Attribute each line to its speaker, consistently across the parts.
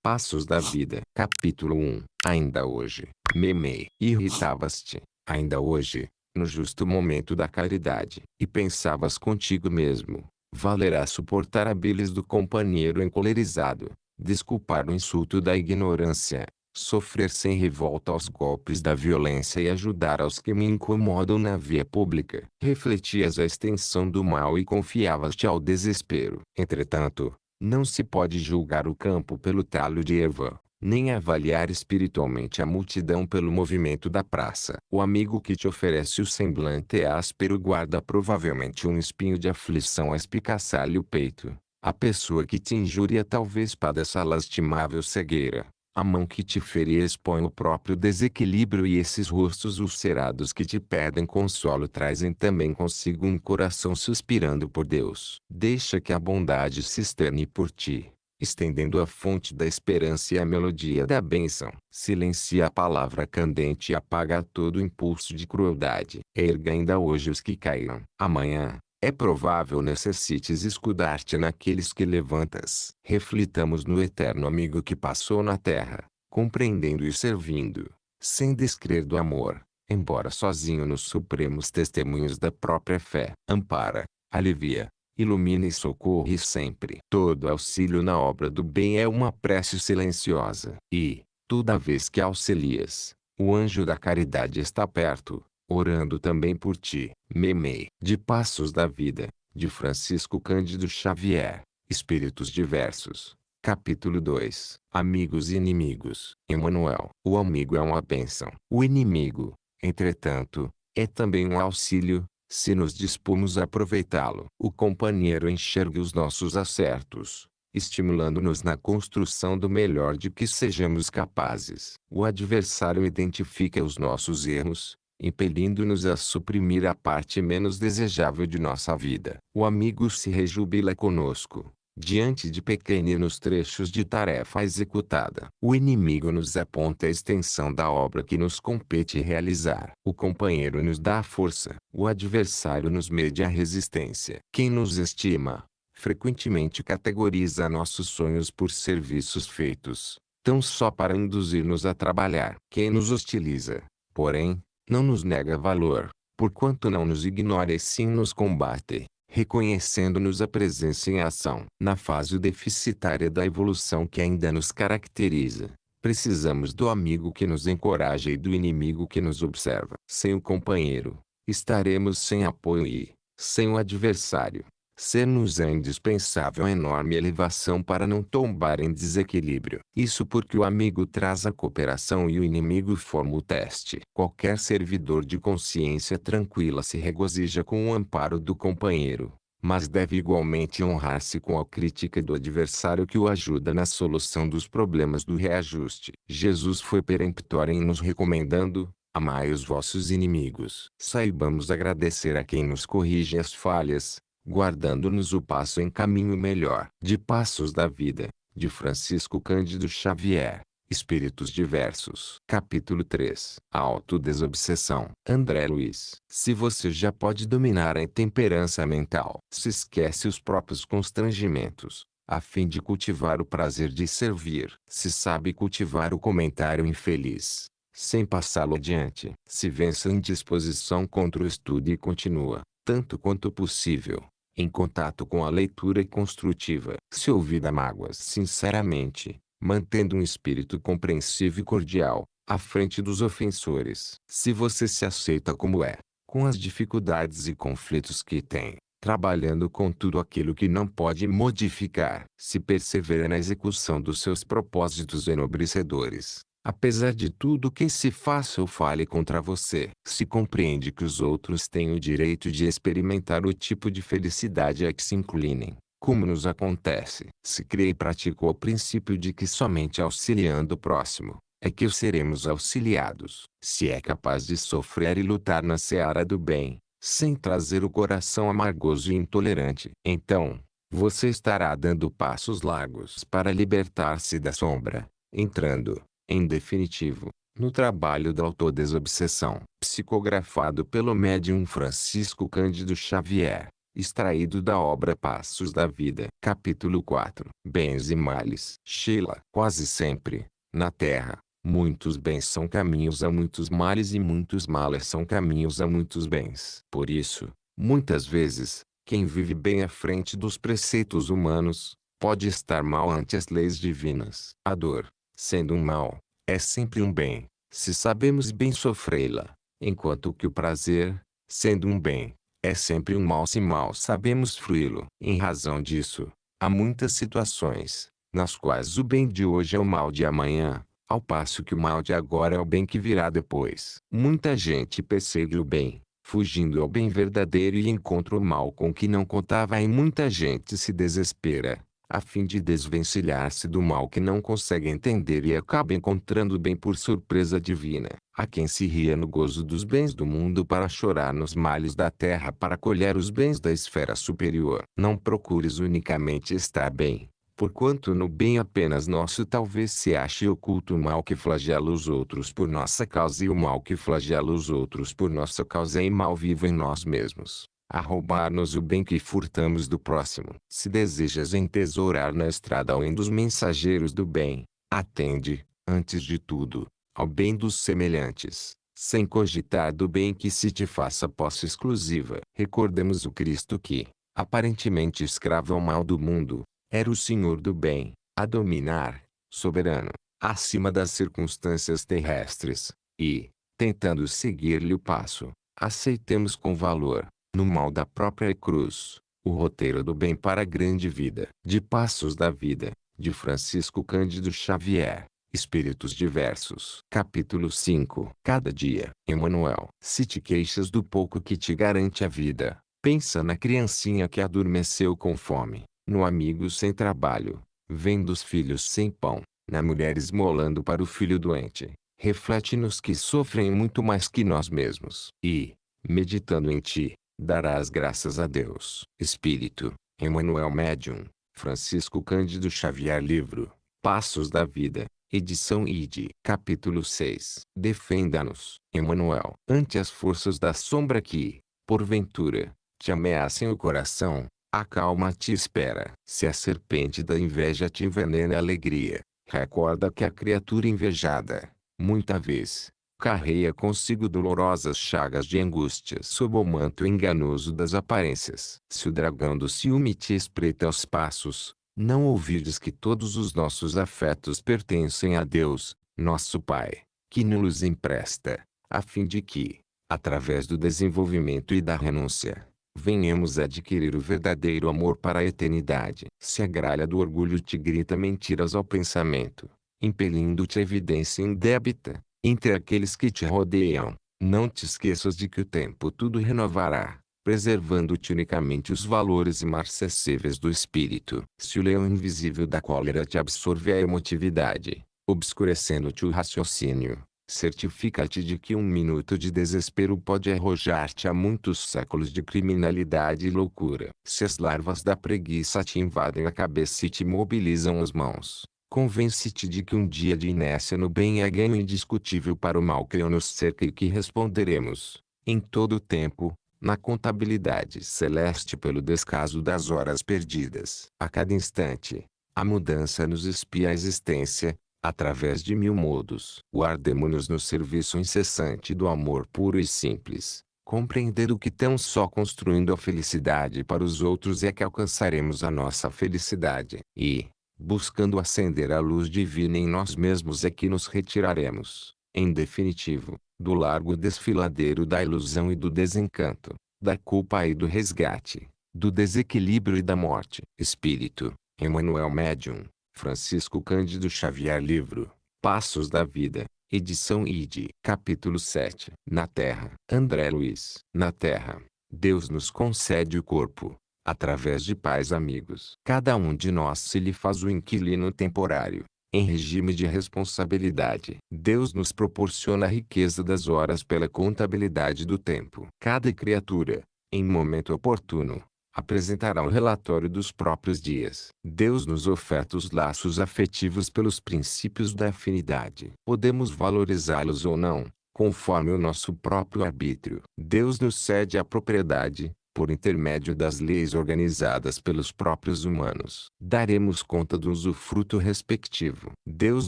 Speaker 1: Passos da Vida. Capítulo 1. Ainda hoje, Memei, irritavas-te, ainda hoje, no justo momento da caridade, e pensavas contigo mesmo: valerá suportar a bilis do companheiro encolerizado, desculpar o insulto da ignorância, sofrer sem revolta aos golpes da violência e ajudar aos que me incomodam na via pública. Refletias a extensão do mal e confiavas-te ao desespero. Entretanto, não se pode julgar o campo pelo talo de erva, nem avaliar espiritualmente a multidão pelo movimento da praça. O amigo que te oferece o semblante áspero guarda provavelmente um espinho de aflição a espicaçar-lhe o peito. A pessoa que te injuria talvez padeça lastimável cegueira. A mão que te fere expõe o próprio desequilíbrio, e esses rostos ulcerados que te pedem consolo trazem também consigo um coração suspirando por Deus. Deixa que a bondade se externe por ti, estendendo a fonte da esperança e a melodia da bênção. Silencia a palavra candente e apaga todo o impulso de crueldade. Erga ainda hoje os que caíram. Amanhã, é provável necessites escudar-te naqueles que levantas. Reflitamos no eterno amigo que passou na terra, compreendendo e servindo, sem descrer do amor, embora sozinho nos supremos testemunhos da própria fé. Ampara, alivia, ilumina e socorre sempre. Todo auxílio na obra do bem é uma prece silenciosa. E, toda vez que auxilias, o anjo da caridade está perto, orando também por ti. Memei. De Passos da Vida, de Francisco Cândido Xavier. Espíritos Diversos. Capítulo 2. Amigos e Inimigos. Emmanuel. O amigo é uma bênção. O inimigo, entretanto, é também um auxílio, se nos dispomos a aproveitá-lo. O companheiro enxerga os nossos acertos, estimulando-nos na construção do melhor de que sejamos capazes. O adversário identifica os nossos erros, impelindo-nos a suprimir a parte menos desejável de nossa vida. O amigo se rejubila conosco, diante de pequeninos trechos de tarefa executada. O inimigo nos aponta a extensão da obra que nos compete realizar. O companheiro nos dá a força, o adversário nos mede a resistência. Quem nos estima, frequentemente categoriza nossos sonhos por serviços feitos, tão só para induzir-nos a trabalhar. Quem nos hostiliza, porém, não nos nega valor, porquanto não nos ignora e sim nos combate, reconhecendo-nos a presença em ação. Na fase deficitária da evolução que ainda nos caracteriza, precisamos do amigo que nos encoraja e do inimigo que nos observa. Sem o companheiro, estaremos sem apoio e, sem o adversário, ser-nos é indispensável a enorme elevação para não tombar em desequilíbrio. Isso porque o amigo traz a cooperação e o inimigo forma o teste. Qualquer servidor de consciência tranquila se regozija com o amparo do companheiro, mas deve igualmente honrar-se com a crítica do adversário que o ajuda na solução dos problemas do reajuste. Jesus foi peremptório em nos recomendando: amai os vossos inimigos. Saibamos agradecer a quem nos corrige as falhas, guardando-nos o passo em caminho melhor. De Passos da Vida, de Francisco Cândido Xavier. Espíritos Diversos. Capítulo 3. A autodesobsessão. André Luiz. Se você já pode dominar a intemperança mental, se esquece os próprios constrangimentos, a fim de cultivar o prazer de servir, se sabe cultivar o comentário infeliz, sem passá-lo adiante, se vence a indisposição contra o estudo e continua, tanto quanto possível, em contato com a leitura construtiva, se ouvida mágoas sinceramente, mantendo um espírito compreensivo e cordial, à frente dos ofensores. Se você se aceita como é, com as dificuldades e conflitos que tem, trabalhando com tudo aquilo que não pode modificar, se persevera na execução dos seus propósitos enobrecedores, apesar de tudo que se faça ou fale contra você, se compreende que os outros têm o direito de experimentar o tipo de felicidade a que se inclinem, como nos acontece, se crê e pratica o princípio de que somente auxiliando o próximo, é que seremos auxiliados, se é capaz de sofrer e lutar na seara do bem, sem trazer o coração amargoso e intolerante, então, você estará dando passos largos para libertar-se da sombra, entrando, em definitivo, no trabalho da autodesobsessão. Psicografado pelo médium Francisco Cândido Xavier. Extraído da obra Passos da Vida. Capítulo 4. Bens e males. Sheila. Quase sempre, na terra, muitos bens são caminhos a muitos males e muitos males são caminhos a muitos bens. Por isso, muitas vezes, quem vive bem à frente dos preceitos humanos, pode estar mal ante as leis divinas. A dor, sendo um mal, é sempre um bem, se sabemos bem sofrê-la, enquanto que o prazer, sendo um bem, é sempre um mal se mal sabemos fruí-lo. Em razão disso, há muitas situações, nas quais o bem de hoje é o mal de amanhã, ao passo que o mal de agora é o bem que virá depois. Muita gente persegue o bem, fugindo ao bem verdadeiro e encontra o mal com que não contava, e muita gente se desespera, a fim de desvencilhar-se do mal que não consegue entender e acaba encontrando o bem por surpresa divina. Há quem se ria no gozo dos bens do mundo para chorar nos males da terra para colher os bens da esfera superior. Não procures unicamente estar bem, porquanto no bem apenas nosso talvez se ache oculto o mal que flagela os outros por nossa causa, e o mal que flagela os outros por nossa causa é mal vivo em nós mesmos, a roubar-nos o bem que furtamos do próximo. Se desejas entesourar na estrada além dos mensageiros do bem, atende, antes de tudo, ao bem dos semelhantes, sem cogitar do bem que se te faça posse exclusiva. Recordemos o Cristo que, aparentemente escravo ao mal do mundo, era o Senhor do bem, a dominar, soberano, acima das circunstâncias terrestres, e, tentando seguir-lhe o passo, aceitemos com valor, no mal da própria cruz, o roteiro do bem para a grande vida. De Passos da Vida, de Francisco Cândido Xavier. Espíritos diversos. Capítulo 5. Cada dia. Emmanuel. Se te queixas do pouco que te garante a vida, pensa na criancinha que adormeceu com fome, no amigo sem trabalho, vendo os filhos sem pão, na mulher esmolando para o filho doente. Reflete nos que sofrem muito mais que nós mesmos. E, meditando em ti, darás graças a Deus. Espírito. Emmanuel Médium. Francisco Cândido Xavier. Livro Passos da Vida. Edição ID. Capítulo 6. Defenda-nos, Emmanuel, ante as forças da sombra que, porventura, te ameacem o coração. Acalma-te e espera. Se a serpente da inveja te envenena a alegria, recorda que a criatura invejada, muita vez, carrega consigo dolorosas chagas de angústias sob o manto enganoso das aparências. Se o dragão do ciúme te espreita aos passos, não ouvides que todos os nossos afetos pertencem a Deus, nosso Pai, que nos empresta, a fim de que, através do desenvolvimento e da renúncia, venhamos a adquirir o verdadeiro amor para a eternidade. Se a gralha do orgulho te grita mentiras ao pensamento, impelindo-te a evidência indébita, entre aqueles que te rodeiam, não te esqueças de que o tempo tudo renovará, preservando-te unicamente os valores imarcessíveis do espírito. Se o leão invisível da cólera te absorve a emotividade, obscurecendo-te o raciocínio, certifica-te de que um minuto de desespero pode arrojar-te a muitos séculos de criminalidade e loucura. Se as larvas da preguiça te invadem a cabeça e te mobilizam as mãos, convence-te de que um dia de inércia no bem é ganho indiscutível para o mal que nos cerca e que responderemos, em todo o tempo, na contabilidade celeste pelo descaso das horas perdidas. A cada instante, a mudança nos espia a existência, através de mil modos. Guardemo-nos no serviço incessante do amor puro e simples, compreendendo que tão só construindo a felicidade para os outros é que alcançaremos a nossa felicidade. E, buscando acender a luz divina em nós mesmos é que nos retiraremos, em definitivo, do largo desfiladeiro da ilusão e do desencanto, da culpa e do resgate, do desequilíbrio e da morte. Espírito. Emmanuel Médium. Francisco Cândido Xavier. Livro Passos da Vida. Edição ID. Capítulo 7. Na Terra. André Luiz. Na Terra, Deus nos concede o corpo, através de pais amigos. Cada um de nós se lhe faz o inquilino temporário, em regime de responsabilidade. Deus nos proporciona a riqueza das horas pela contabilidade do tempo. Cada criatura, em momento oportuno, apresentará o relatório dos próprios dias. Deus nos oferta os laços afetivos pelos princípios da afinidade. Podemos valorizá-los ou não, conforme o nosso próprio arbítrio. Deus nos cede a propriedade, por intermédio das leis organizadas pelos próprios humanos. Daremos conta do usufruto respectivo. Deus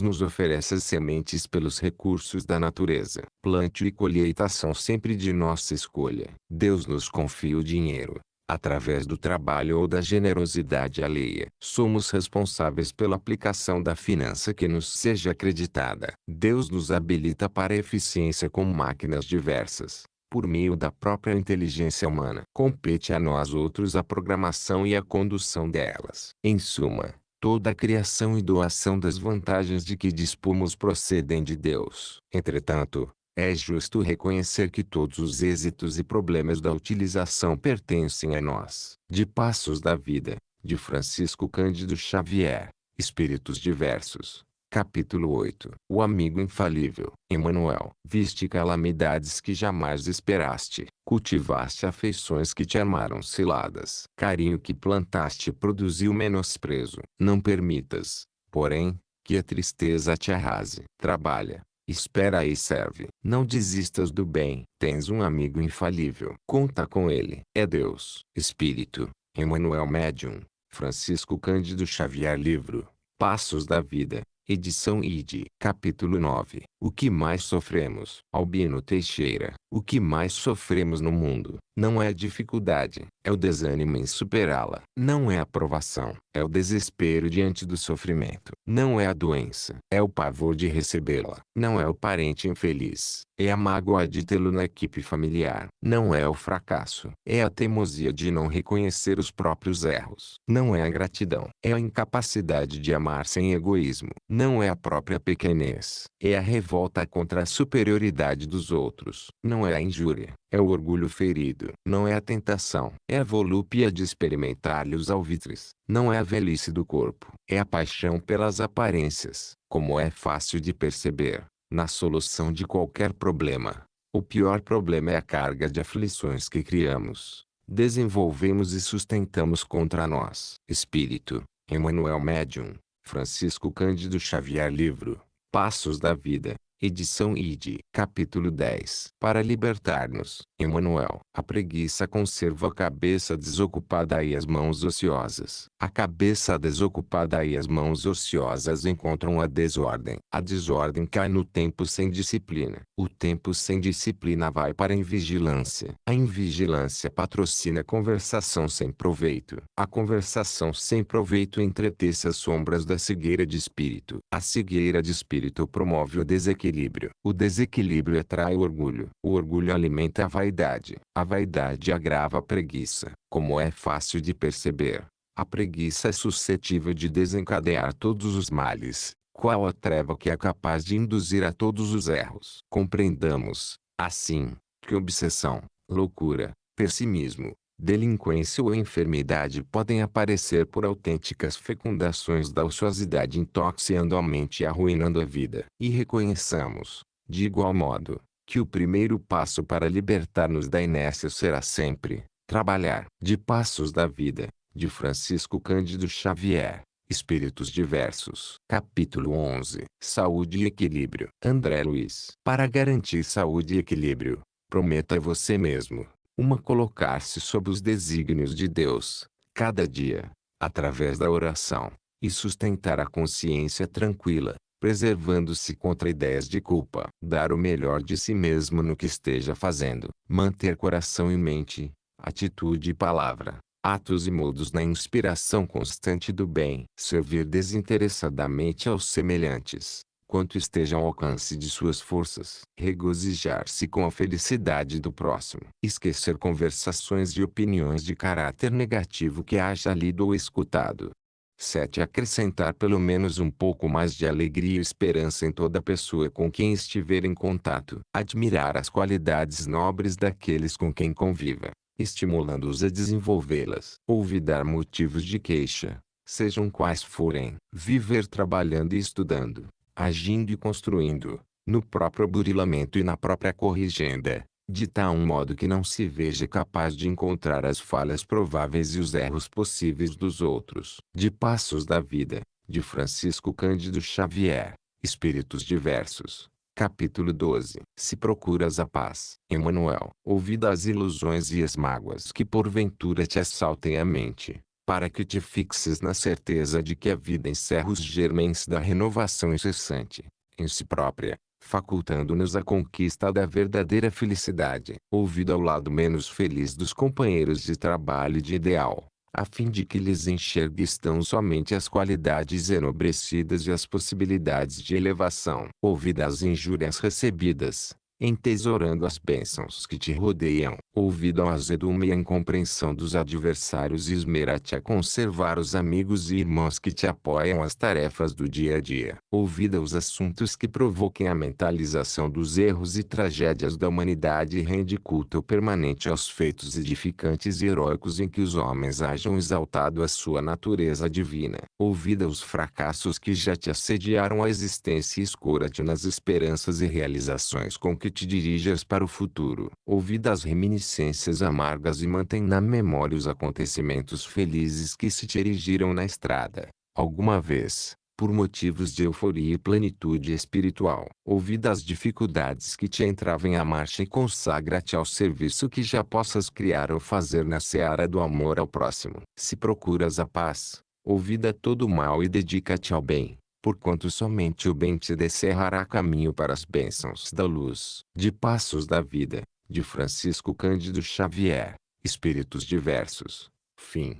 Speaker 1: nos oferece as sementes pelos recursos da natureza. Plantio e colheita são sempre de nossa escolha. Deus nos confia o dinheiro, através do trabalho ou da generosidade alheia. Somos responsáveis pela aplicação da finança que nos seja acreditada. Deus nos habilita para a eficiência com máquinas diversas, por meio da própria inteligência humana. Compete a nós outros a programação e a condução delas. Em suma, toda a criação e doação das vantagens de que dispomos procedem de Deus. Entretanto, é justo reconhecer que todos os êxitos e problemas da utilização pertencem a nós. De Passos da Vida, de Francisco Cândido Xavier, Espíritos Diversos. Capítulo 8. O amigo infalível. Emmanuel. Viste calamidades que jamais esperaste. Cultivaste afeições que te armaram ciladas. Carinho que plantaste produziu menosprezo. Não permitas, porém, que a tristeza te arrase. Trabalha, espera e serve. Não desistas do bem. Tens um amigo infalível. Conta com ele. É Deus. Espírito. Emmanuel Médium. Francisco Cândido Xavier. Livro Passos da Vida. Edição ID. Capítulo 9. O que mais sofremos? Albino Teixeira. O que mais sofremos no mundo, não é a dificuldade, é o desânimo em superá-la. Não é a provação, é o desespero diante do sofrimento. Não é a doença, é o pavor de recebê-la. Não é o parente infeliz, é a mágoa de tê-lo na equipe familiar. Não é o fracasso, é a teimosia de não reconhecer os próprios erros. Não é a ingratidão, é a incapacidade de amar sem egoísmo. Não é a própria pequenez, é a revolta contra a superioridade dos outros. Não é a injúria, é o orgulho ferido. Não é a tentação, é a volúpia de experimentar-lhe os alvitres. Não é a velhice do corpo, é a paixão pelas aparências. Como é fácil de perceber, na solução de qualquer problema, o pior problema é a carga de aflições que criamos, desenvolvemos e sustentamos contra nós. Espírito. Emmanuel Médium. Francisco Cândido Xavier. Livro Passos da Vida. Edição ID. Capítulo 10. Para libertar-nos. Emmanuel. A preguiça conserva a cabeça desocupada e as mãos ociosas. A cabeça desocupada e as mãos ociosas encontram a desordem. A desordem cai no tempo sem disciplina. O tempo sem disciplina vai para a invigilância. A invigilância patrocina a conversação sem proveito. A conversação sem proveito entretece as sombras da cegueira de espírito. A cegueira de espírito promove o desequilíbrio. O desequilíbrio atrai o orgulho. O orgulho alimenta a vaidade. A vaidade agrava a preguiça. Como é fácil de perceber, a preguiça é suscetível de desencadear todos os males, qual a treva que é capaz de induzir a todos os erros. Compreendamos, assim, que obsessão, loucura, pessimismo, delinquência ou enfermidade podem aparecer por autênticas fecundações da ociosidade, intoxicando a mente e arruinando a vida. E reconheçamos, de igual modo, que o primeiro passo para libertar-nos da inércia será sempre trabalhar. De Passos da Vida, de Francisco Cândido Xavier. Espíritos Diversos. Capítulo 11. Saúde e Equilíbrio. André Luiz. Para garantir saúde e equilíbrio, prometa a você mesmo colocar-se sob os desígnios de Deus, cada dia, através da oração, e sustentar a consciência tranquila, preservando-se contra ideias de culpa. Dar o melhor de si mesmo no que esteja fazendo. Manter coração e mente, atitude e palavra, atos e modos na inspiração constante do bem. Servir desinteressadamente aos semelhantes, quanto esteja ao alcance de suas forças. Regozijar-se com a felicidade do próximo. Esquecer conversações e opiniões de caráter negativo que haja lido ou escutado. 7. Acrescentar pelo menos um pouco mais de alegria e esperança em toda pessoa com quem estiver em contato. Admirar as qualidades nobres daqueles com quem conviva, estimulando-os a desenvolvê-las. Olvidar motivos de queixa, sejam quais forem. Viver trabalhando e estudando, agindo e construindo, no próprio burilamento e na própria corrigenda, de tal modo que não se veja capaz de encontrar as falhas prováveis e os erros possíveis dos outros. De Passos da Vida, de Francisco Cândido Xavier. Espíritos Diversos. Capítulo 12. Se procuras a paz, Emanuel, ouvida as ilusões e as mágoas que porventura te assaltem a mente, para que te fixes na certeza de que a vida encerra os germens da renovação incessante, em si própria, facultando-nos a conquista da verdadeira felicidade, ouvida ao lado menos feliz dos companheiros de trabalho e de ideal, a fim de que lhes enxergues tão somente as qualidades enobrecidas e as possibilidades de elevação. Ouvida as injúrias recebidas, entesourando as bênçãos que te rodeiam. Ouvida a azedume e a incompreensão dos adversários e esmera-te a conservar os amigos e irmãos que te apoiam às tarefas do dia a dia. Ouvida os assuntos que provoquem a mentalização dos erros e tragédias da humanidade e rende culto permanente aos feitos edificantes e heróicos em que os homens hajam exaltado a sua natureza divina. Ouvida os fracassos que já te assediaram a existência e escora-te nas esperanças e realizações com que te dirijas para o futuro. Ouvida as reminiscências amargas e mantém na memória os acontecimentos felizes que se te erigiram na estrada, alguma vez, por motivos de euforia e plenitude espiritual. Ouvida as dificuldades que te entravem a marcha e consagra-te ao serviço que já possas criar ou fazer na seara do amor ao próximo. Se procuras a paz, ouvida todo o mal e dedica-te ao bem, porquanto somente o bem te descerrará caminho para as bênçãos da luz. De Passos da Vida, de Francisco Cândido Xavier, Espíritos Diversos. Fim.